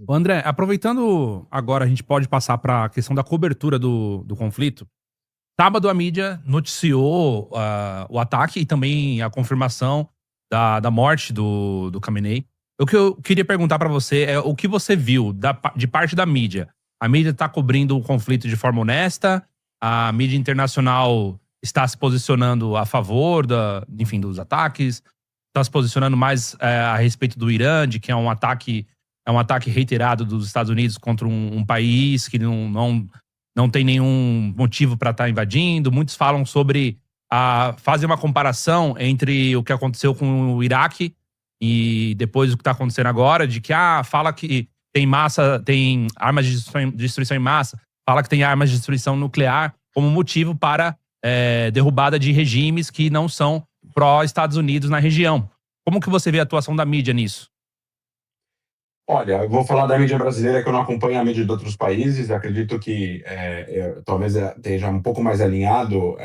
Ô, André, aproveitando agora, a gente pode passar para a questão da cobertura do conflito. Sábado, a mídia noticiou o ataque e também a confirmação da morte do Khamenei. O que eu queria perguntar para você é o que você viu de parte da mídia. A mídia está cobrindo o conflito de forma honesta? A mídia internacional está se posicionando a favor enfim, dos ataques? Está se posicionando mais a respeito do Irã, de que é um ataque reiterado dos Estados Unidos contra um país que não tem nenhum motivo para estar invadindo. Muitos falam sobre fazer uma comparação entre o que aconteceu com o Iraque e depois o que está acontecendo agora, de que fala que tem armas de destruição em massa, fala que tem armas de destruição nuclear como motivo para derrubada de regimes que não são pró-Estados Unidos na região. Como que você vê a atuação da mídia nisso? Olha, eu vou falar da mídia brasileira, que eu não acompanho a mídia de outros países. Acredito que talvez esteja um pouco mais alinhado.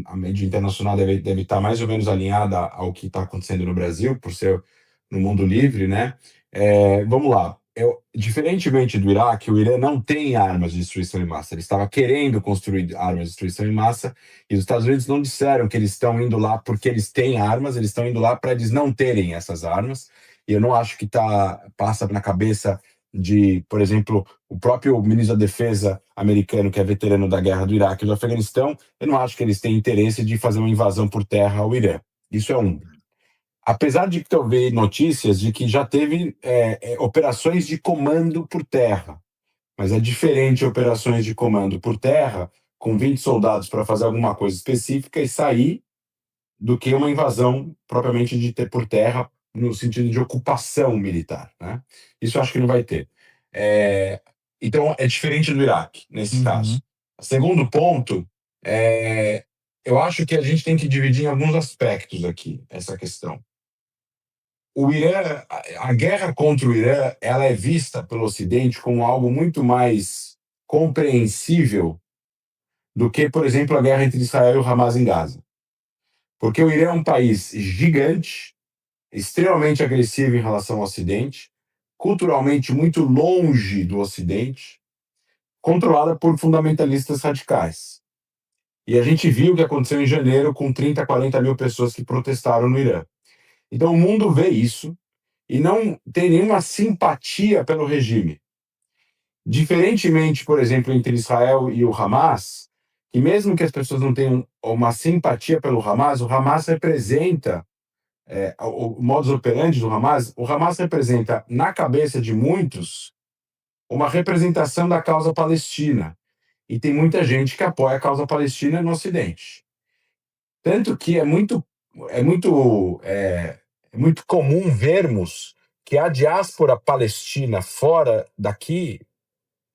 A mídia internacional deve estar mais ou menos alinhada ao que está acontecendo no Brasil, por ser no mundo livre, né? Vamos lá. Diferentemente do Iraque, o Irã não tem armas de destruição em massa. Ele estava querendo construir armas de destruição em massa e os Estados Unidos não disseram que eles estão indo lá porque eles têm armas, eles estão indo lá para eles não terem essas armas. E eu não acho que passa na cabeça de, por exemplo, o próprio ministro da Defesa americano, que é veterano da guerra do Iraque e do Afeganistão, eu não acho que eles têm interesse de fazer uma invasão por terra ao Irã. Isso é um. Apesar de que eu vejo notícias de que já teve operações de comando por terra, mas é diferente operações de comando por terra com 20 soldados para fazer alguma coisa específica e sair do que uma invasão propriamente de ter por terra no sentido de ocupação militar, né? Isso eu acho que não vai ter. Então é diferente do Iraque nesse caso. Segundo ponto, eu acho que a gente tem que dividir em alguns aspectos aqui essa questão. O Irã, a guerra contra o Irã, ela é vista pelo Ocidente como algo muito mais compreensível do que, por exemplo, a guerra entre Israel e o Hamas em Gaza. Porque o Irã é um país gigante, extremamente agressivo em relação ao Ocidente, culturalmente muito longe do Ocidente, controlada por fundamentalistas radicais. E a gente viu o que aconteceu em janeiro com 30, 40 mil pessoas que protestaram no Irã. Então o mundo vê isso e não tem nenhuma simpatia pelo regime. Diferentemente, por exemplo, entre Israel e o Hamas, que mesmo que as pessoas não tenham uma simpatia pelo Hamas, o Hamas representa o modus operandi do Hamas, o Hamas representa, na cabeça de muitos, uma representação da causa palestina. E tem muita gente que apoia a causa palestina no Ocidente. Tanto que é muito, é muito comum vermos que a diáspora palestina fora daqui,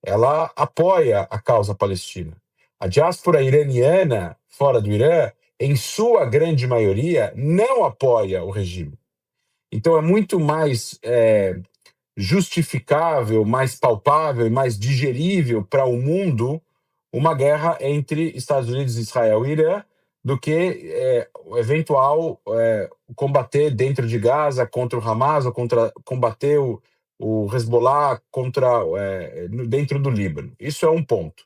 ela apoia a causa palestina. A diáspora iraniana fora do Irã, em sua grande maioria, não apoia o regime. Então é muito mais justificável, mais palpável e mais digerível para o mundo uma guerra entre Estados Unidos, Israel e Irã do que o eventual combater dentro de Gaza contra o Hamas ou combater o Hezbollah dentro do Líbano. Isso é um ponto.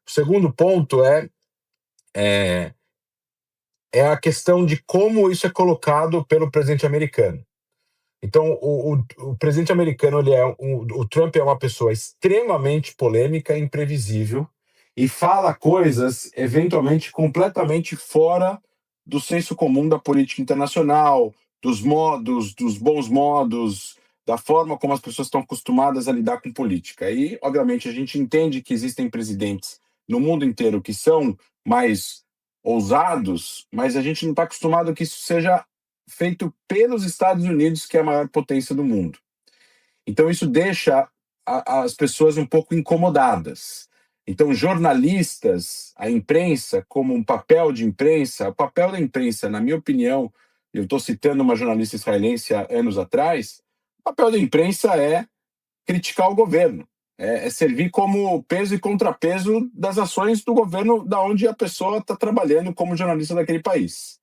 O segundo ponto é a questão de como isso é colocado pelo presidente americano. Então, o presidente americano, o Trump é uma pessoa extremamente polêmica e imprevisível e fala coisas, eventualmente, completamente fora do senso comum da política internacional, dos bons modos, da forma como as pessoas estão acostumadas a lidar com política. E, obviamente, a gente entende que existem presidentes no mundo inteiro que são mais ousados, mas a gente não está acostumado que isso seja feito pelos Estados Unidos, que é a maior potência do mundo. Então isso deixa as pessoas um pouco incomodadas. Então jornalistas, a imprensa, como um papel de imprensa, o papel da imprensa, na minha opinião, eu estou citando uma jornalista israelense há anos atrás, o papel da imprensa é criticar o governo, é servir como peso e contrapeso das ações do governo da onde a pessoa está trabalhando como jornalista daquele país.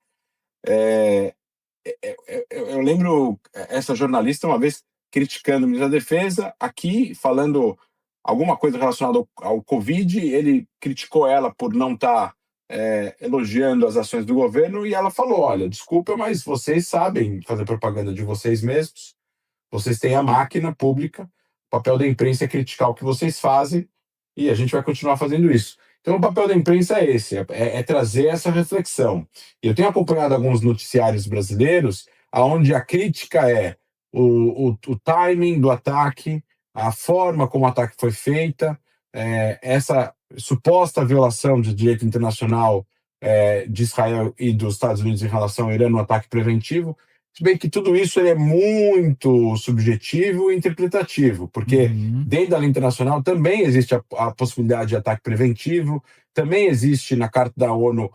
Eu lembro essa jornalista uma vez criticando o ministro da Defesa, aqui falando alguma coisa relacionada ao Covid, ele criticou ela por não estar elogiando as ações do governo, e ela falou, olha, desculpa, mas vocês sabem fazer propaganda de vocês mesmos, vocês têm a máquina pública, o papel da imprensa é criticar o que vocês fazem, e a gente vai continuar fazendo isso. Então, o papel da imprensa é esse, é trazer essa reflexão. E eu tenho acompanhado alguns noticiários brasileiros, onde a crítica é o timing do ataque, a forma como o ataque foi feita, essa suposta violação de direito internacional de Israel e dos Estados Unidos em relação ao Irã no ataque preventivo. Se bem que tudo isso é muito subjetivo e interpretativo, porque dentro da lei internacional também existe a possibilidade de ataque preventivo, também existe na Carta da ONU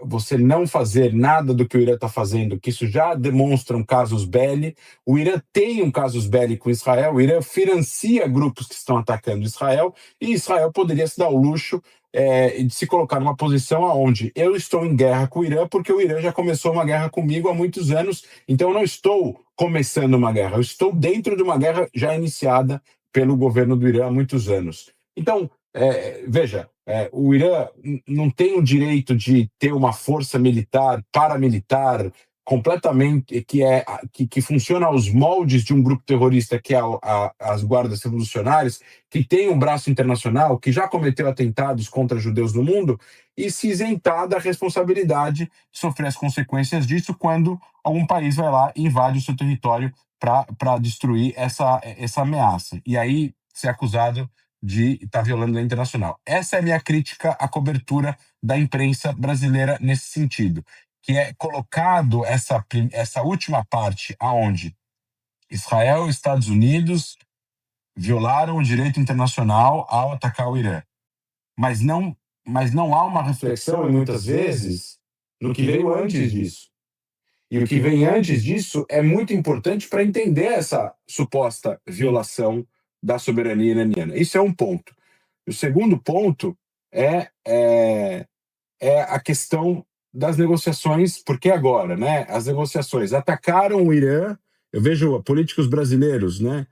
você não fazer nada do que o Irã está fazendo, que isso já demonstra um casus belli. O Irã tem um casus belli com Israel, o Irã financia grupos que estão atacando Israel, e Israel poderia se dar o luxo de se colocar numa posição onde eu estou em guerra com o Irã, porque o Irã já começou uma guerra comigo há muitos anos, então eu não estou começando uma guerra, eu estou dentro de uma guerra já iniciada pelo governo do Irã há muitos anos. Então, veja, o Irã não tem o direito de ter uma força militar, paramilitar, completamente, que funciona aos moldes de um grupo terrorista, que é as guardas revolucionárias, que tem um braço internacional, que já cometeu atentados contra judeus no mundo, e se isentar da responsabilidade de sofrer as consequências disso quando algum país vai lá e invade o seu território para destruir essa ameaça. E aí ser acusado de estar violando a lei internacional. Essa é a minha crítica à cobertura da imprensa brasileira nesse sentido, que é colocado essa última parte aonde Israel e Estados Unidos violaram o direito internacional ao atacar o Irã. Mas não há uma reflexão, e muitas vezes, no que veio antes disso. E o que vem antes disso é muito importante para entender essa suposta violação da soberania iraniana. Isso é um ponto. O segundo ponto é a questão das negociações, porque agora, né, as negociações atacaram o Irã. Eu vejo políticos brasileiros, né,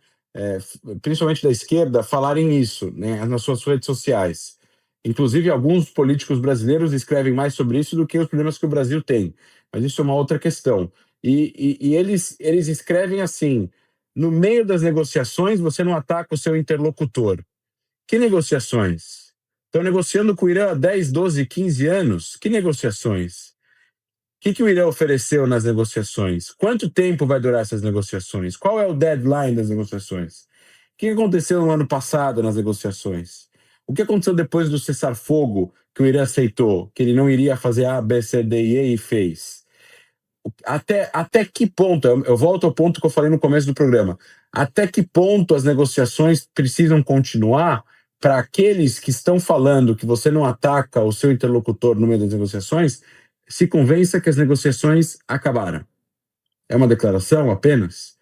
principalmente da esquerda, falarem isso, né, nas suas redes sociais. Inclusive, alguns políticos brasileiros escrevem mais sobre isso do que os problemas que o Brasil tem. Mas isso é uma outra questão. E eles escrevem assim: no meio das negociações, você não ataca o seu interlocutor. Que negociações? Estão negociando com o Irã há 10, 12, 15 anos? Que negociações? O que o Irã ofereceu nas negociações? Quanto tempo vai durar essas negociações? Qual é o deadline das negociações? O que aconteceu no ano passado nas negociações? O que aconteceu depois do cessar-fogo que o Irã aceitou? Que ele não iria fazer A, B, C, D e E e fez? Até que ponto, eu volto ao ponto que eu falei no começo do programa, até que ponto as negociações precisam continuar para aqueles que estão falando que você não ataca o seu interlocutor no meio das negociações, se convença que as negociações acabaram? É uma declaração apenas?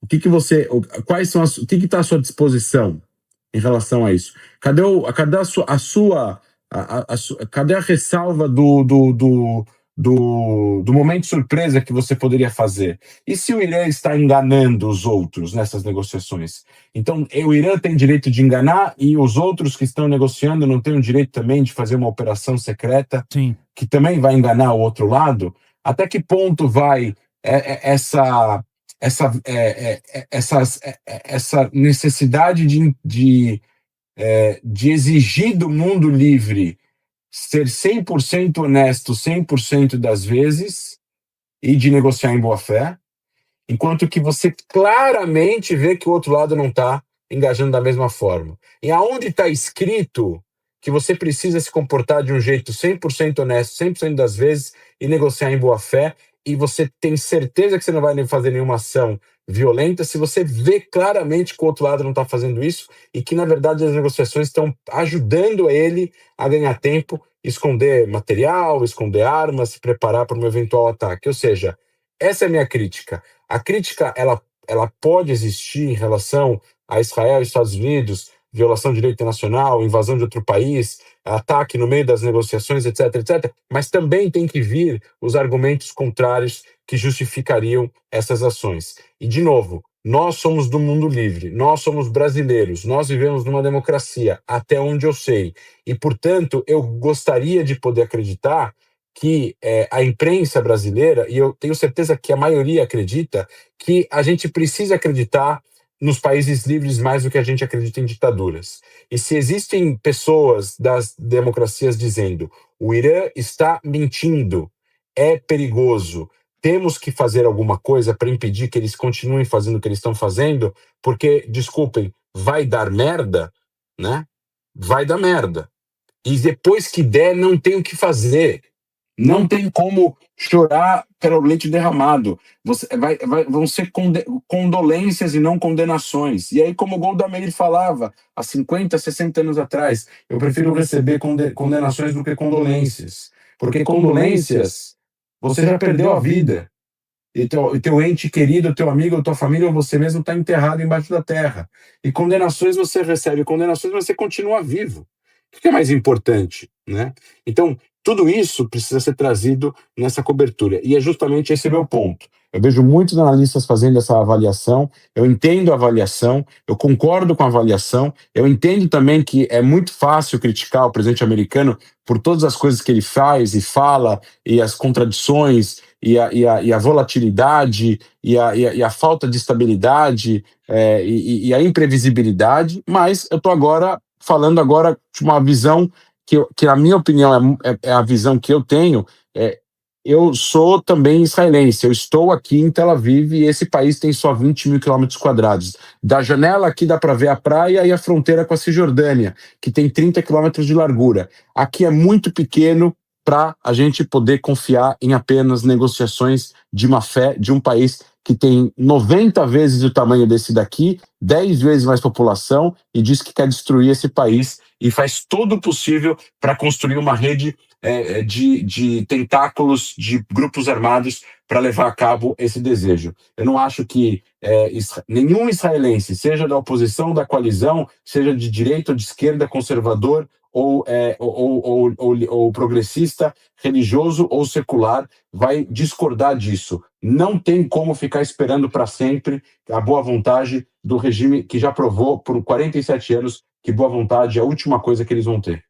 O que está à sua disposição em relação a isso? Cadê a ressalva do momento surpresa que você poderia fazer? E se o Irã está enganando os outros nessas negociações? Então, o Irã tem direito de enganar e os outros que estão negociando não têm o direito também de fazer uma operação secreta? Sim. Que também vai enganar o outro lado? Até que ponto vai essa necessidade de exigir do mundo livre ser 100% honesto 100% das vezes e de negociar em boa fé, enquanto que você claramente vê que o outro lado não está engajando da mesma forma? E aonde está escrito que você precisa se comportar de um jeito 100% honesto 100% das vezes e negociar em boa fé, e você tem certeza que você não vai fazer nenhuma ação violenta se você vê claramente que o outro lado não está fazendo isso e que, na verdade, as negociações estão ajudando ele a ganhar tempo, esconder material, esconder armas, se preparar para um eventual ataque? Ou seja, essa é a minha crítica. A crítica, ela pode existir em relação a Israel e Estados Unidos, violação de direito internacional, invasão de outro país, ataque no meio das negociações, etc, etc. Mas também tem que vir os argumentos contrários que justificariam essas ações. E, de novo, Nós somos do mundo livre, nós somos brasileiros, nós vivemos numa democracia, até onde eu sei. E, portanto, eu gostaria de poder acreditar que a imprensa brasileira, e eu tenho certeza que a maioria acredita, que a gente precisa acreditar nos países livres mais do que a gente acredita em ditaduras. E se existem pessoas das democracias dizendo o Irã está mentindo, é perigoso, temos que fazer alguma coisa para impedir que eles continuem fazendo o que eles estão fazendo, porque, desculpem, vai dar merda, né? Vai dar merda. E depois que der, não tem o que fazer. Não tem como chorar pelo leite derramado. Vão ser condolências e não condenações. E aí, como o Golda Meir falava há 50, 60 anos atrás, eu prefiro receber condenações do que condolências. Porque condolências, você já perdeu a vida. E teu ente querido, teu amigo, tua família ou você mesmo está enterrado embaixo da terra. E condenações você recebe, condenações você continua vivo. O que é mais importante, né? Então, tudo isso precisa ser trazido nessa cobertura. E é justamente esse meu ponto. Eu vejo muitos analistas fazendo essa avaliação, eu entendo a avaliação, eu concordo com a avaliação, eu entendo também que é muito fácil criticar o presidente americano por todas as coisas que ele faz e fala, e as contradições, e a volatilidade, e a falta de estabilidade, e a imprevisibilidade, mas eu estou falando agora de uma visão que na minha opinião é a visão que eu tenho. Eu sou também israelense, eu estou aqui em Tel Aviv e esse país tem só 20 mil quilômetros quadrados. Da janela aqui dá para ver a praia e a fronteira com a Cisjordânia, que tem 30 quilômetros de largura. Aqui é muito pequeno para a gente poder confiar em apenas negociações de má fé de um país que tem 90 vezes o tamanho desse daqui, 10 vezes mais população, e diz que quer destruir esse país e faz todo o possível para construir uma rede de tentáculos de grupos armados para levar a cabo esse desejo. Eu não acho que nenhum israelense, seja da oposição, da coalizão, seja de direita ou de esquerda, conservador ou progressista, religioso ou secular, vai discordar disso. Não tem como ficar esperando para sempre a boa vontade do regime que já provou por 47 anos que boa vontade é a última coisa que eles vão ter.